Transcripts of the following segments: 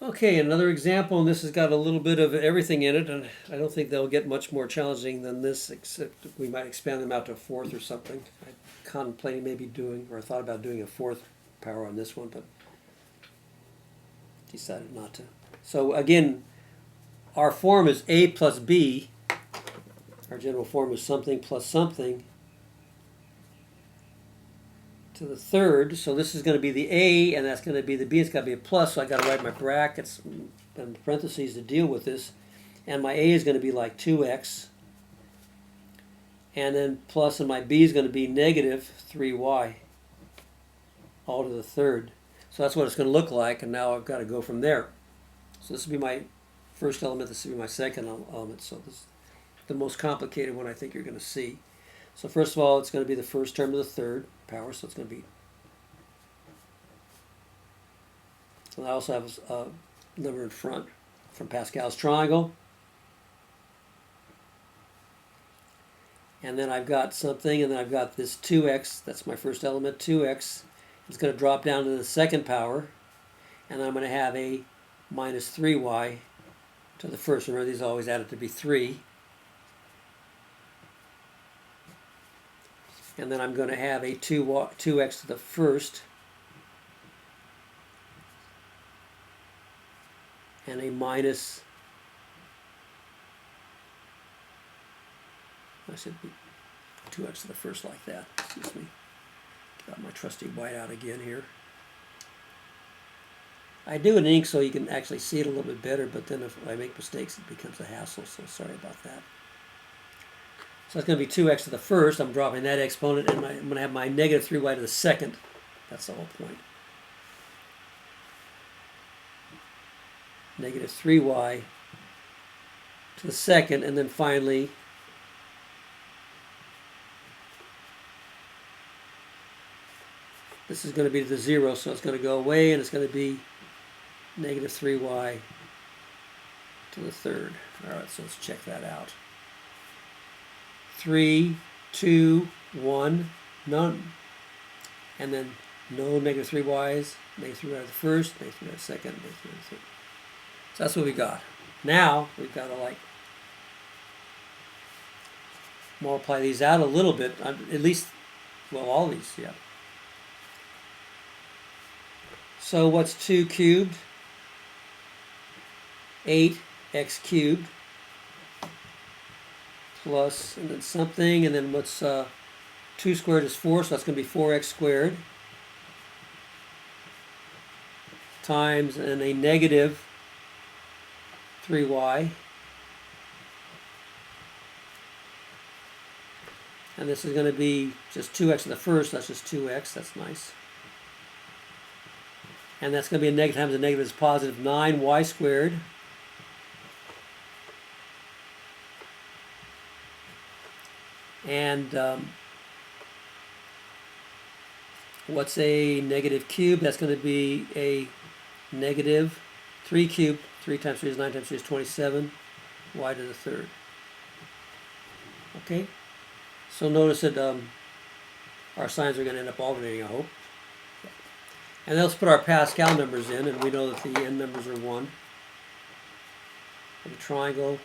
Okay, another example, and this has got a little bit of everything in it, and I don't think they'll get much more challenging than this, except we might expand them out to a fourth or something. I contemplated maybe doing, or thought about doing a fourth power on this one, but decided not to. So again, our form is a plus b. Our general form is something plus something to the third. So this is going to be the a, and that's going to be the b. It's got to be a plus, so I got to write my brackets and parentheses to deal with this. And my a is going to be like 2x. And then plus, and my b is going to be negative 3y, all to the third. So that's what it's going to look like, and now I've got to go from there. So this will be my first element, this will be my second element. So this is the most complicated one I think you're going to see. So first of all, it's going to be the first term of the third power, so it's going to be... And I also have a number in front from Pascal's triangle. And then I've got something, and then I've got this 2x, that's my first element, 2x. It's going to drop down to the second power, and I'm going to have a minus 3y to the first. Remember, these always add up to be 3. And then I'm going to have a 2x to the first, and a minus, I should be 2x to the first like that, excuse me. Got my trusty white out again here. I do in ink so you can actually see it a little bit better, but then if I make mistakes it becomes a hassle, so sorry about that. So it's going to be 2x to the first. I'm dropping that exponent, and I'm going to have my negative 3y to the second. That's the whole point. Negative 3y to the second, and then finally this is going to be the 0, so it's going to go away, and it's going to be negative 3y to the third. All right, so let's check that out. 3, 2, 1, none. And then no negative 3y's, negative 3y to the first, negative 3y to the second, negative 3y to the third. So that's what we got. Now we've got to like multiply these out a little bit, at least, well, all these, yeah. So what's 2 cubed? 8x cubed plus, and then something, and then what's 2 squared is 4, so that's going to be 4x squared times, and a negative 3y, and this is going to be just 2x to the first, that's just 2x, that's nice. And that's going to be a negative times a negative is positive 9y squared. And what's a negative cube? That's going to be a negative 3 cubed. 3 times 3 is 9 times 3 is 27. Y to the third. Okay? So notice that our signs are going to end up alternating, I hope. And then let's put our Pascal numbers in, and we know that the n numbers are 1. And the triangle.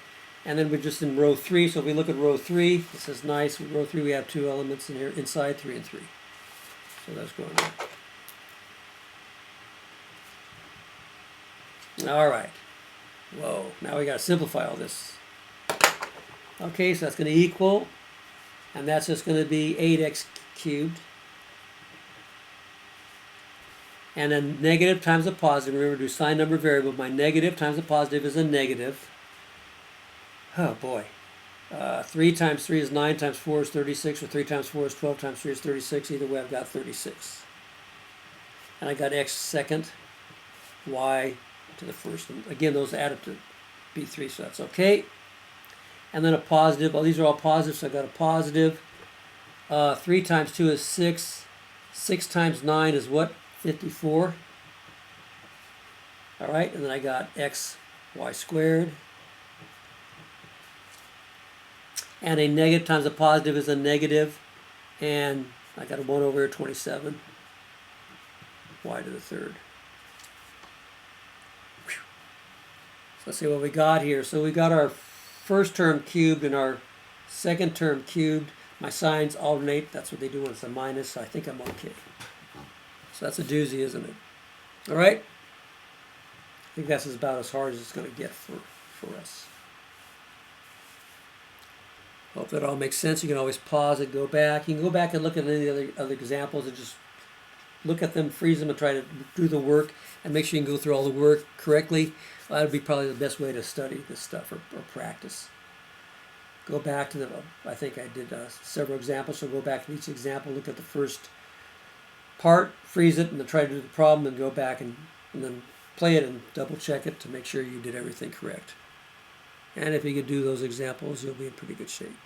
And then we're just in row 3, so if we look at row 3, this is nice. In row 3 we have 2 elements in here, inside 3 and 3. So that's going on. All right. Whoa, now we got to simplify all this. Okay, so that's going to equal, and that's just going to be 8x cubed. And then negative times a positive. Remember, do sign number variable. My negative times a positive is a negative. Oh boy. 3 times 3 is 9 times 4 is 36, or 3 times 4 is 12 times 3 is 36. Either way, I've got 36. And I got x second, y to the first. And again, those add up to B3, so that's okay. And then a positive. Well, these are all positive, so I got a positive. 3 times 2 is 6. 6 times 9 is what? 54. All right, and then I got x, y squared. And a negative times a positive is a negative, and I got a 1 over 27, y to the third. Whew. Let's see what we got here. So we got our first term cubed and our second term cubed. My signs alternate. That's what they do when it's a minus. So I think I'm okay. So that's a doozy, isn't it? All right. I think that's about as hard as it's going to get for us. Hope that all makes sense. You can always pause it, go back. You can go back and look at any other examples and just look at them, freeze them, and try to do the work and make sure you can go through all the work correctly. That would be probably the best way to study this stuff or practice. Go back to I think I did several examples, so go back to each example, look at the first part, freeze it, and then try to do the problem, and go back and then play it and double check it to make sure you did everything correct. And if you could do those examples, you'll be in pretty good shape.